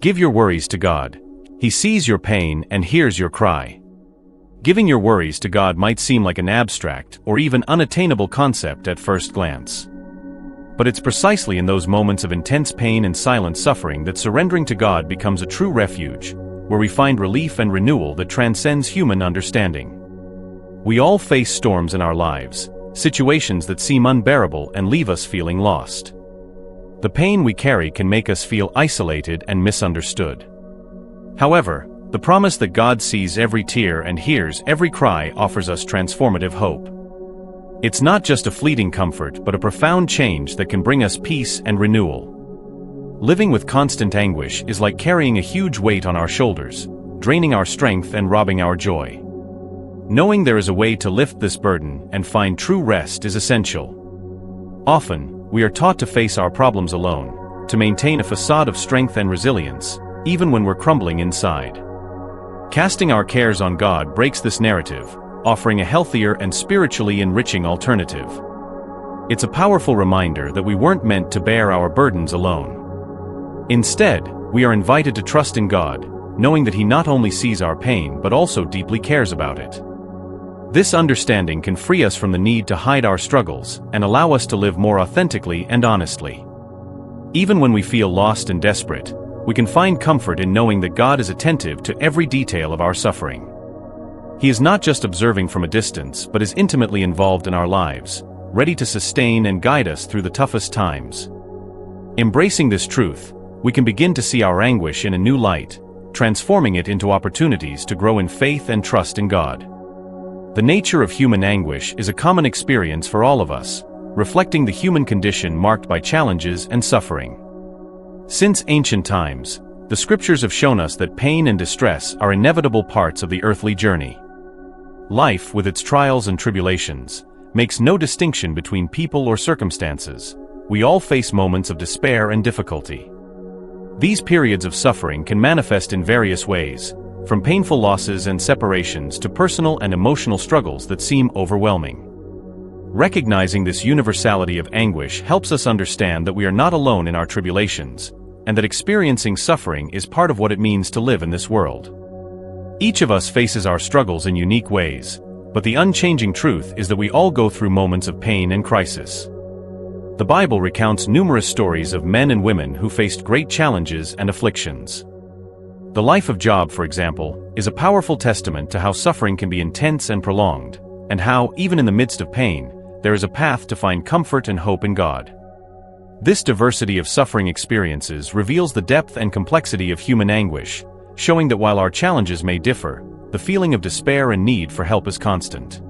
Give your worries to God. He sees your pain and hears your cry. Giving your worries to God might seem like an abstract or even unattainable concept at first glance. But it's precisely in those moments of intense pain and silent suffering that surrendering to God becomes a true refuge, where we find relief and renewal that transcends human understanding. We all face storms in our lives, situations that seem unbearable and leave us feeling lost. The pain we carry can make us feel isolated and misunderstood. However, the promise that God sees every tear and hears every cry offers us transformative hope. It's not just a fleeting comfort but a profound change that can bring us peace and renewal. Living with constant anguish is like carrying a huge weight on our shoulders, draining our strength and robbing our joy. Knowing there is a way to lift this burden and find true rest is essential. Often, we are taught to face our problems alone, to maintain a facade of strength and resilience, even when we're crumbling inside. Casting our cares on God breaks this narrative, offering a healthier and spiritually enriching alternative. It's a powerful reminder that we weren't meant to bear our burdens alone. Instead, we are invited to trust in God, knowing that He not only sees our pain but also deeply cares about it. This understanding can free us from the need to hide our struggles and allow us to live more authentically and honestly. Even when we feel lost and desperate, we can find comfort in knowing that God is attentive to every detail of our suffering. He is not just observing from a distance but is intimately involved in our lives, ready to sustain and guide us through the toughest times. Embracing this truth, we can begin to see our anguish in a new light, transforming it into opportunities to grow in faith and trust in God. The nature of human anguish is a common experience for all of us, reflecting the human condition marked by challenges and suffering. Since ancient times, the scriptures have shown us that pain and distress are inevitable parts of the earthly journey. Life, with its trials and tribulations, makes no distinction between people or circumstances. We all face moments of despair and difficulty. These periods of suffering can manifest in various ways, from painful losses and separations to personal and emotional struggles that seem overwhelming. Recognizing this universality of anguish helps us understand that we are not alone in our tribulations, and that experiencing suffering is part of what it means to live in this world. Each of us faces our struggles in unique ways, but the unchanging truth is that we all go through moments of pain and crisis. The Bible recounts numerous stories of men and women who faced great challenges and afflictions. The life of Job, for example, is a powerful testament to how suffering can be intense and prolonged, and how, even in the midst of pain, there is a path to find comfort and hope in God. This diversity of suffering experiences reveals the depth and complexity of human anguish, showing that while our challenges may differ, the feeling of despair and need for help is constant.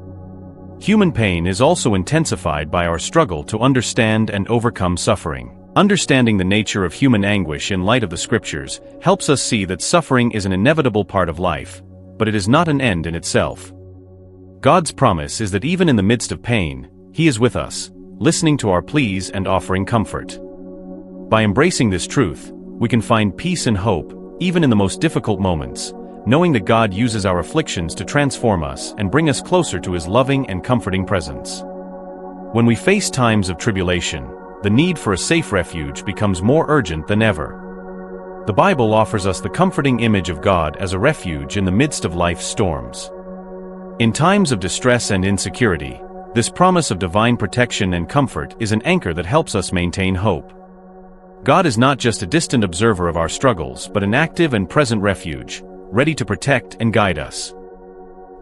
Human pain is also intensified by our struggle to understand and overcome suffering. Understanding the nature of human anguish in light of the scriptures helps us see that suffering is an inevitable part of life, but it is not an end in itself. God's promise is that even in the midst of pain, He is with us, listening to our pleas and offering comfort. By embracing this truth, we can find peace and hope, even in the most difficult moments, knowing that God uses our afflictions to transform us and bring us closer to His loving and comforting presence. When we face times of tribulation, the need for a safe refuge becomes more urgent than ever. The Bible offers us the comforting image of God as a refuge in the midst of life's storms. In times of distress and insecurity, this promise of divine protection and comfort is an anchor that helps us maintain hope. God is not just a distant observer of our struggles but an active and present refuge, ready to protect and guide us.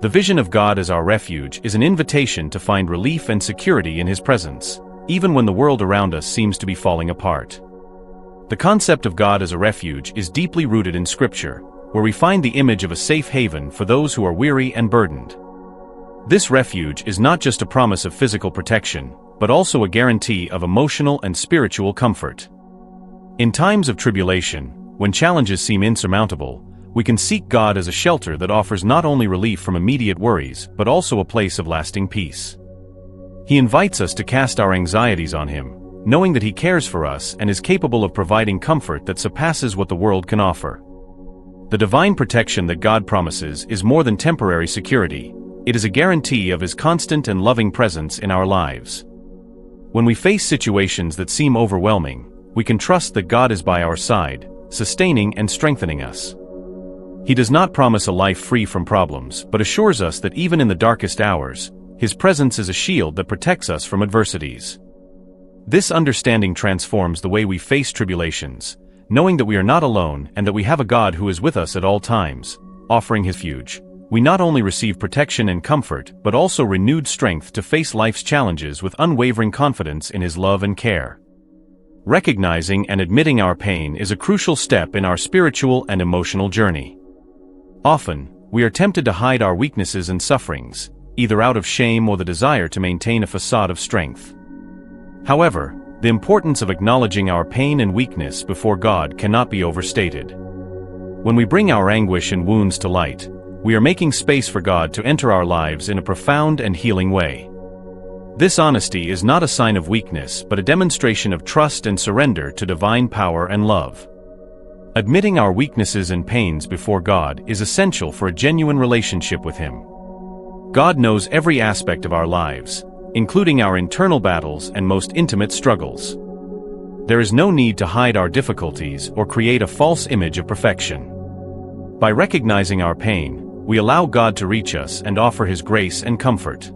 The vision of God as our refuge is an invitation to find relief and security in His presence, even when the world around us seems to be falling apart. The concept of God as a refuge is deeply rooted in Scripture, where we find the image of a safe haven for those who are weary and burdened. This refuge is not just a promise of physical protection, but also a guarantee of emotional and spiritual comfort. In times of tribulation, when challenges seem insurmountable, we can seek God as a shelter that offers not only relief from immediate worries, but also a place of lasting peace. He invites us to cast our anxieties on Him, knowing that He cares for us and is capable of providing comfort that surpasses what the world can offer. The divine protection that God promises is more than temporary security. It is a guarantee of His constant and loving presence in our lives. When we face situations that seem overwhelming, we can trust that God is by our side, sustaining and strengthening us. He does not promise a life free from problems, but assures us that even in the darkest hours, His presence is a shield that protects us from adversities. This understanding transforms the way we face tribulations, knowing that we are not alone and that we have a God who is with us at all times, offering His refuge. We not only receive protection and comfort, but also renewed strength to face life's challenges with unwavering confidence in His love and care. Recognizing and admitting our pain is a crucial step in our spiritual and emotional journey. Often, we are tempted to hide our weaknesses and sufferings, either out of shame or the desire to maintain a facade of strength. However, the importance of acknowledging our pain and weakness before God cannot be overstated. When we bring our anguish and wounds to light, we are making space for God to enter our lives in a profound and healing way. This honesty is not a sign of weakness but a demonstration of trust and surrender to divine power and love. Admitting our weaknesses and pains before God is essential for a genuine relationship with Him. God knows every aspect of our lives, including our internal battles and most intimate struggles. There is no need to hide our difficulties or create a false image of perfection. By recognizing our pain, we allow God to reach us and offer His grace and comfort.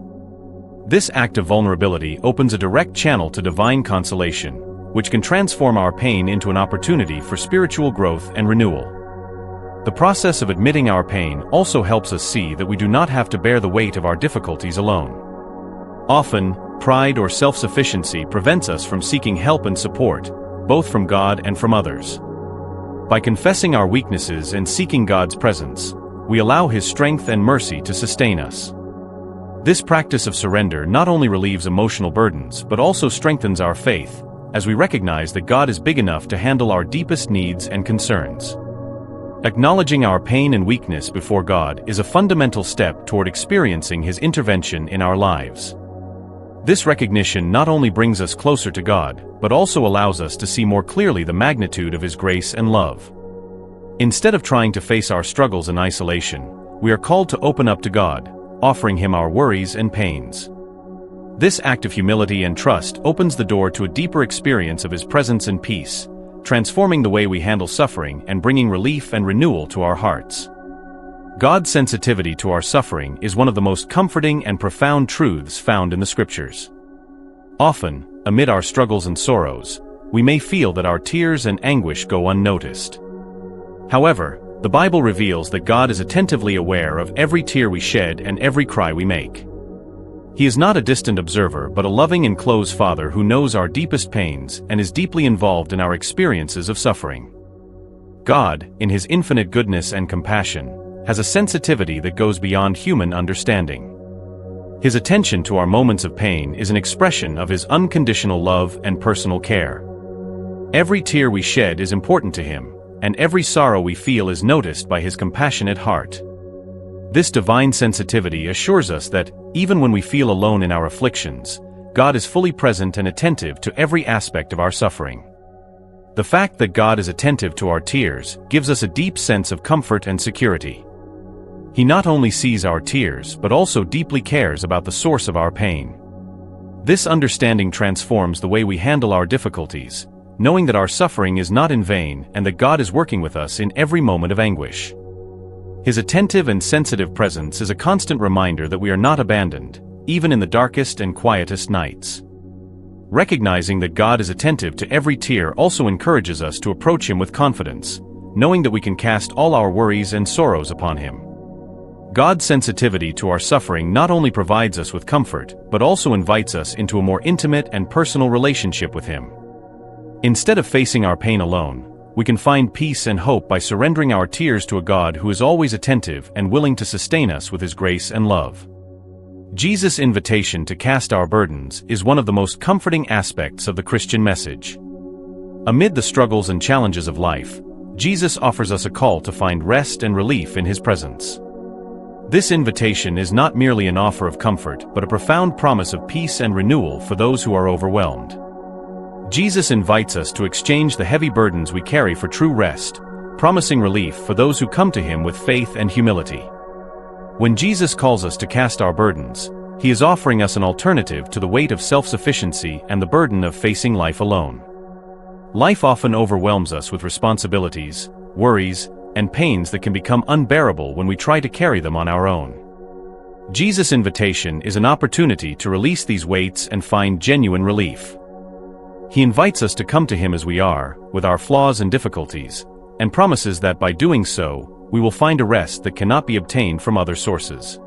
This act of vulnerability opens a direct channel to divine consolation, which can transform our pain into an opportunity for spiritual growth and renewal. The process of admitting our pain also helps us see that we do not have to bear the weight of our difficulties alone. Often, pride or self-sufficiency prevents us from seeking help and support, both from God and from others. By confessing our weaknesses and seeking God's presence, we allow His strength and mercy to sustain us. This practice of surrender not only relieves emotional burdens but also strengthens our faith, as we recognize that God is big enough to handle our deepest needs and concerns. Acknowledging our pain and weakness before God is a fundamental step toward experiencing His intervention in our lives. This recognition not only brings us closer to God, but also allows us to see more clearly the magnitude of His grace and love. Instead of trying to face our struggles in isolation, we are called to open up to God, offering Him our worries and pains. This act of humility and trust opens the door to a deeper experience of His presence and peace, transforming the way we handle suffering and bringing relief and renewal to our hearts. God's sensitivity to our suffering is one of the most comforting and profound truths found in the Scriptures. Often, amid our struggles and sorrows, we may feel that our tears and anguish go unnoticed. However, the Bible reveals that God is attentively aware of every tear we shed and every cry we make. He is not a distant observer but a loving and close Father who knows our deepest pains and is deeply involved in our experiences of suffering. God, in His infinite goodness and compassion, has a sensitivity that goes beyond human understanding. His attention to our moments of pain is an expression of His unconditional love and personal care. Every tear we shed is important to Him, and every sorrow we feel is noticed by His compassionate heart. This divine sensitivity assures us that, even when we feel alone in our afflictions, God is fully present and attentive to every aspect of our suffering. The fact that God is attentive to our tears gives us a deep sense of comfort and security. He not only sees our tears but also deeply cares about the source of our pain. This understanding transforms the way we handle our difficulties, knowing that our suffering is not in vain and that God is working with us in every moment of anguish. His attentive and sensitive presence is a constant reminder that we are not abandoned, even in the darkest and quietest nights. Recognizing that God is attentive to every tear also encourages us to approach Him with confidence, knowing that we can cast all our worries and sorrows upon Him. God's sensitivity to our suffering not only provides us with comfort, but also invites us into a more intimate and personal relationship with Him. Instead of facing our pain alone, we can find peace and hope by surrendering our tears to a God who is always attentive and willing to sustain us with His grace and love. Jesus' invitation to cast our burdens is one of the most comforting aspects of the Christian message. Amid the struggles and challenges of life, Jesus offers us a call to find rest and relief in His presence. This invitation is not merely an offer of comfort but a profound promise of peace and renewal for those who are overwhelmed. Jesus invites us to exchange the heavy burdens we carry for true rest, promising relief for those who come to Him with faith and humility. When Jesus calls us to cast our burdens, He is offering us an alternative to the weight of self-sufficiency and the burden of facing life alone. Life often overwhelms us with responsibilities, worries, and pains that can become unbearable when we try to carry them on our own. Jesus' invitation is an opportunity to release these weights and find genuine relief. He invites us to come to Him as we are, with our flaws and difficulties, and promises that by doing so, we will find a rest that cannot be obtained from other sources.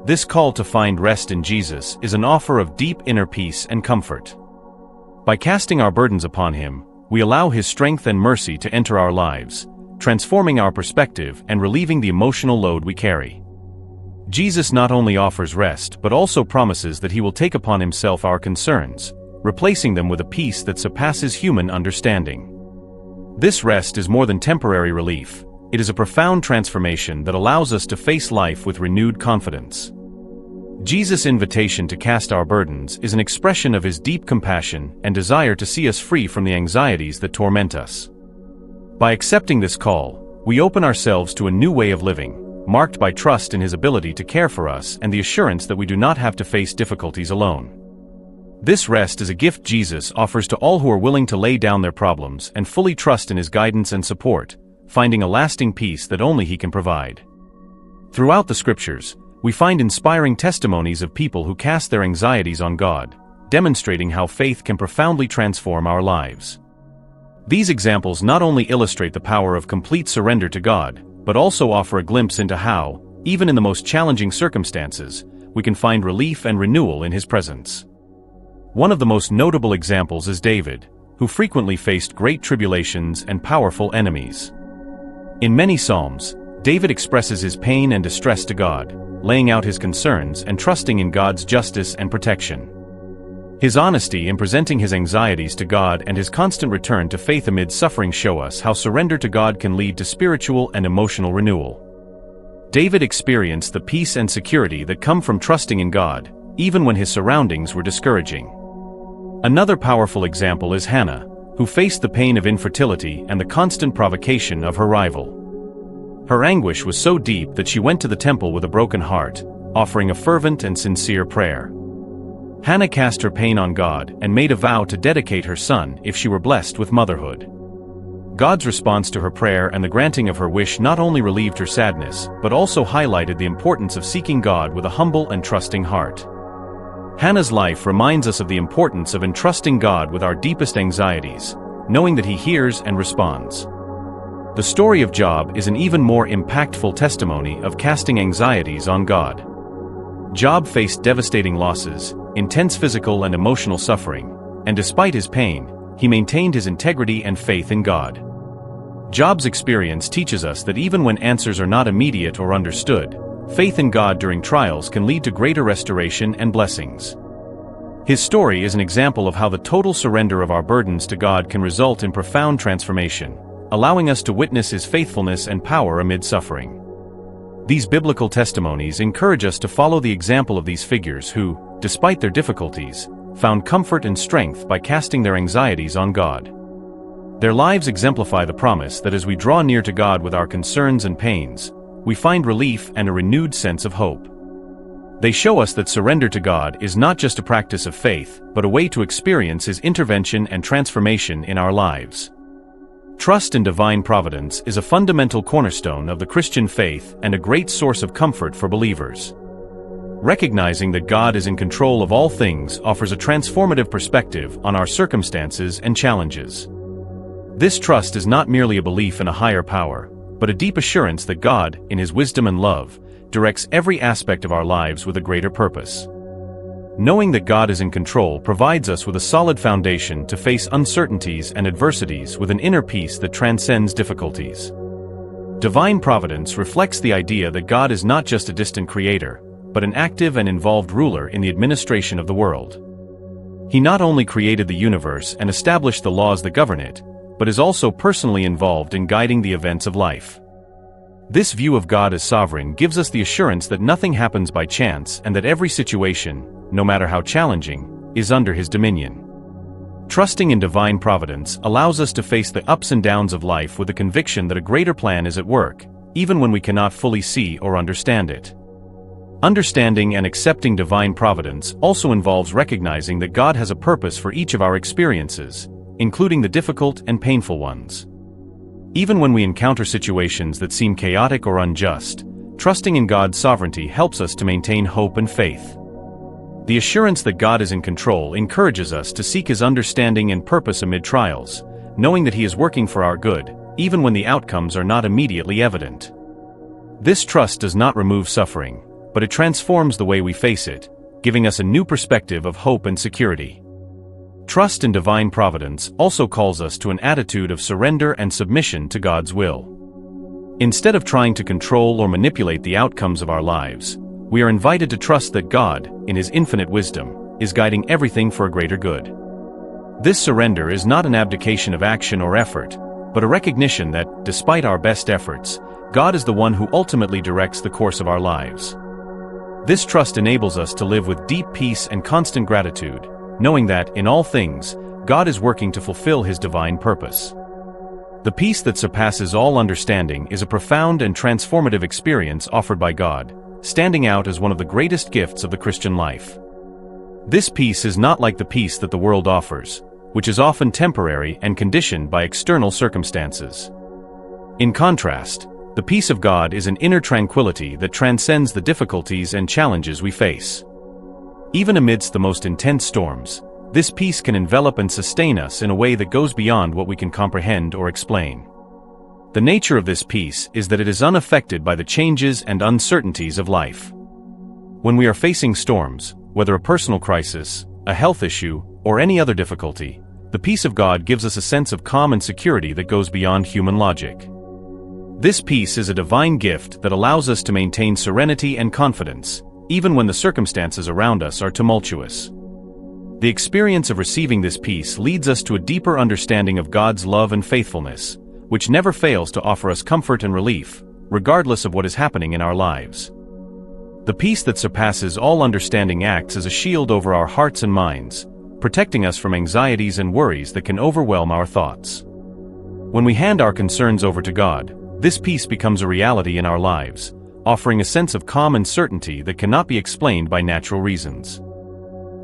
This call to find rest in Jesus is an offer of deep inner peace and comfort. By casting our burdens upon Him, we allow His strength and mercy to enter our lives, transforming our perspective and relieving the emotional load we carry. Jesus not only offers rest but also promises that He will take upon Himself our concerns, replacing them with a peace that surpasses human understanding. This rest is more than temporary relief. It is a profound transformation that allows us to face life with renewed confidence. Jesus' invitation to cast our burdens is an expression of His deep compassion and desire to see us free from the anxieties that torment us. By accepting this call, we open ourselves to a new way of living, marked by trust in His ability to care for us and the assurance that we do not have to face difficulties alone. This rest is a gift Jesus offers to all who are willing to lay down their problems and fully trust in His guidance and support, finding a lasting peace that only He can provide. Throughout the Scriptures, we find inspiring testimonies of people who cast their anxieties on God, demonstrating how faith can profoundly transform our lives. These examples not only illustrate the power of complete surrender to God, but also offer a glimpse into how, even in the most challenging circumstances, we can find relief and renewal in His presence. One of the most notable examples is David, who frequently faced great tribulations and powerful enemies. In many Psalms, David expresses his pain and distress to God, laying out his concerns and trusting in God's justice and protection. His honesty in presenting his anxieties to God and his constant return to faith amid suffering show us how surrender to God can lead to spiritual and emotional renewal. David experienced the peace and security that come from trusting in God, even when his surroundings were discouraging. Another powerful example is Hannah, who faced the pain of infertility and the constant provocation of her rival. Her anguish was so deep that she went to the temple with a broken heart, offering a fervent and sincere prayer. Hannah cast her pain on God and made a vow to dedicate her son if she were blessed with motherhood. God's response to her prayer and the granting of her wish not only relieved her sadness, but also highlighted the importance of seeking God with a humble and trusting heart. Hannah's life reminds us of the importance of entrusting God with our deepest anxieties, knowing that He hears and responds. The story of Job is an even more impactful testimony of casting anxieties on God. Job faced devastating losses, intense physical and emotional suffering, and despite his pain, he maintained his integrity and faith in God. Job's experience teaches us that even when answers are not immediate or understood, faith in God during trials can lead to greater restoration and blessings. His story is an example of how the total surrender of our burdens to God can result in profound transformation, allowing us to witness His faithfulness and power amid suffering. These biblical testimonies encourage us to follow the example of these figures who, despite their difficulties, found comfort and strength by casting their anxieties on God. Their lives exemplify the promise that as we draw near to God with our concerns and pains, we find relief and a renewed sense of hope. They show us that surrender to God is not just a practice of faith, but a way to experience His intervention and transformation in our lives. Trust in divine providence is a fundamental cornerstone of the Christian faith and a great source of comfort for believers. Recognizing that God is in control of all things offers a transformative perspective on our circumstances and challenges. This trust is not merely a belief in a higher power, but a deep assurance that God, in His wisdom and love, directs every aspect of our lives with a greater purpose. Knowing that God is in control provides us with a solid foundation to face uncertainties and adversities with an inner peace that transcends difficulties. Divine providence reflects the idea that God is not just a distant creator, but an active and involved ruler in the administration of the world. He not only created the universe and established the laws that govern it, but is also personally involved in guiding the events of life. This view of God as sovereign gives us the assurance that nothing happens by chance and that every situation, no matter how challenging, is under His dominion. Trusting in divine providence allows us to face the ups and downs of life with the conviction that a greater plan is at work, even when we cannot fully see or understand it. Understanding and accepting divine providence also involves recognizing that God has a purpose for each of our experiences, including the difficult and painful ones. Even when we encounter situations that seem chaotic or unjust, trusting in God's sovereignty helps us to maintain hope and faith. The assurance that God is in control encourages us to seek His understanding and purpose amid trials, knowing that He is working for our good, even when the outcomes are not immediately evident. This trust does not remove suffering, but it transforms the way we face it, giving us a new perspective of hope and security. Trust in divine providence also calls us to an attitude of surrender and submission to God's will. Instead of trying to control or manipulate the outcomes of our lives, we are invited to trust that God, in His infinite wisdom, is guiding everything for a greater good. This surrender is not an abdication of action or effort, but a recognition that, despite our best efforts, God is the one who ultimately directs the course of our lives. This trust enables us to live with deep peace and constant gratitude, knowing that, in all things, God is working to fulfill His divine purpose. The peace that surpasses all understanding is a profound and transformative experience offered by God, standing out as one of the greatest gifts of the Christian life. This peace is not like the peace that the world offers, which is often temporary and conditioned by external circumstances. In contrast, the peace of God is an inner tranquility that transcends the difficulties and challenges we face. Even amidst the most intense storms, this peace can envelop and sustain us in a way that goes beyond what we can comprehend or explain. The nature of this peace is that it is unaffected by the changes and uncertainties of life. When we are facing storms, whether a personal crisis, a health issue, or any other difficulty, the peace of God gives us a sense of calm and security that goes beyond human logic. This peace is a divine gift that allows us to maintain serenity and confidence, even when the circumstances around us are tumultuous. The experience of receiving this peace leads us to a deeper understanding of God's love and faithfulness, which never fails to offer us comfort and relief, regardless of what is happening in our lives. The peace that surpasses all understanding acts as a shield over our hearts and minds, protecting us from anxieties and worries that can overwhelm our thoughts. When we hand our concerns over to God, this peace becomes a reality in our lives, offering a sense of calm and certainty that cannot be explained by natural reasons.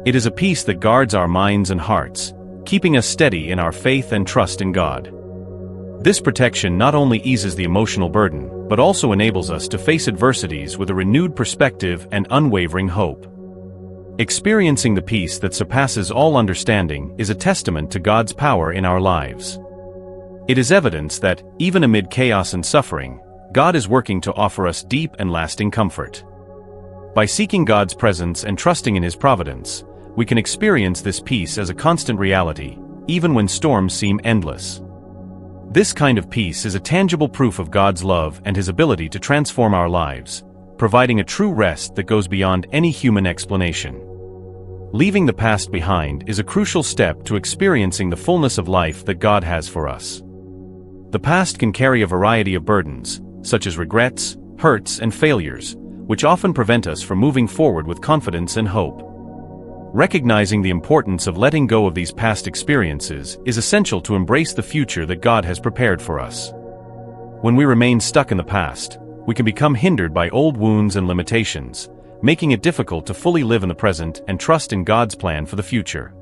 It is a peace that guards our minds and hearts, keeping us steady in our faith and trust in God. This protection not only eases the emotional burden, but also enables us to face adversities with a renewed perspective and unwavering hope. Experiencing the peace that surpasses all understanding is a testament to God's power in our lives. It is evidence that, even amid chaos and suffering, God is working to offer us deep and lasting comfort. By seeking God's presence and trusting in His providence, we can experience this peace as a constant reality, even when storms seem endless. This kind of peace is a tangible proof of God's love and His ability to transform our lives, providing a true rest that goes beyond any human explanation. Leaving the past behind is a crucial step to experiencing the fullness of life that God has for us. The past can carry a variety of burdens, such as regrets, hurts, and failures, which often prevent us from moving forward with confidence and hope. Recognizing the importance of letting go of these past experiences is essential to embrace the future that God has prepared for us. When we remain stuck in the past, we can become hindered by old wounds and limitations, making it difficult to fully live in the present and trust in God's plan for the future.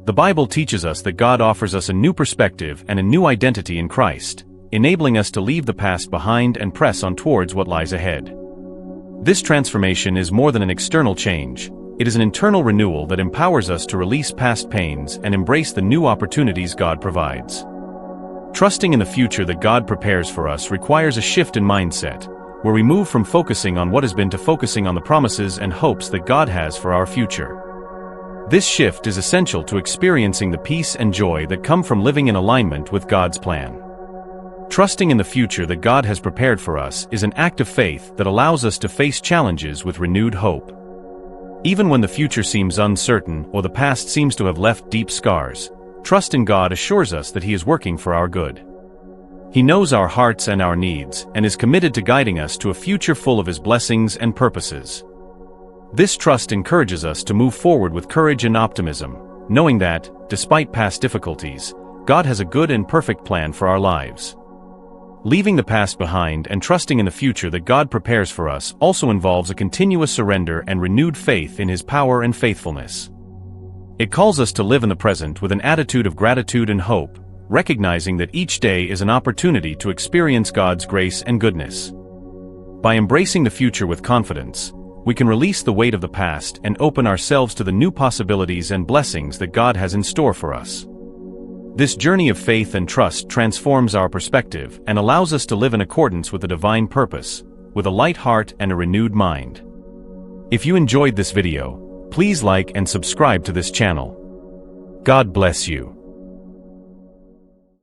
The Bible teaches us that God offers us a new perspective and a new identity in Christ, enabling us to leave the past behind and press on towards what lies ahead. This transformation is more than an external change. It is an internal renewal that empowers us to release past pains and embrace the new opportunities God provides. Trusting in the future that God prepares for us requires a shift in mindset, where we move from focusing on what has been to focusing on the promises and hopes that God has for our future. This shift is essential to experiencing the peace and joy that come from living in alignment with God's plan. Trusting in the future that God has prepared for us is an act of faith that allows us to face challenges with renewed hope. Even when the future seems uncertain or the past seems to have left deep scars, trust in God assures us that He is working for our good. He knows our hearts and our needs and is committed to guiding us to a future full of His blessings and purposes. This trust encourages us to move forward with courage and optimism, knowing that, despite past difficulties, God has a good and perfect plan for our lives. Leaving the past behind and trusting in the future that God prepares for us also involves a continuous surrender and renewed faith in His power and faithfulness. It calls us to live in the present with an attitude of gratitude and hope, recognizing that each day is an opportunity to experience God's grace and goodness. By embracing the future with confidence, we can release the weight of the past and open ourselves to the new possibilities and blessings that God has in store for us. This journey of faith and trust transforms our perspective and allows us to live in accordance with the divine purpose, with a light heart and a renewed mind. If you enjoyed this video, please like and subscribe to this channel. God bless you.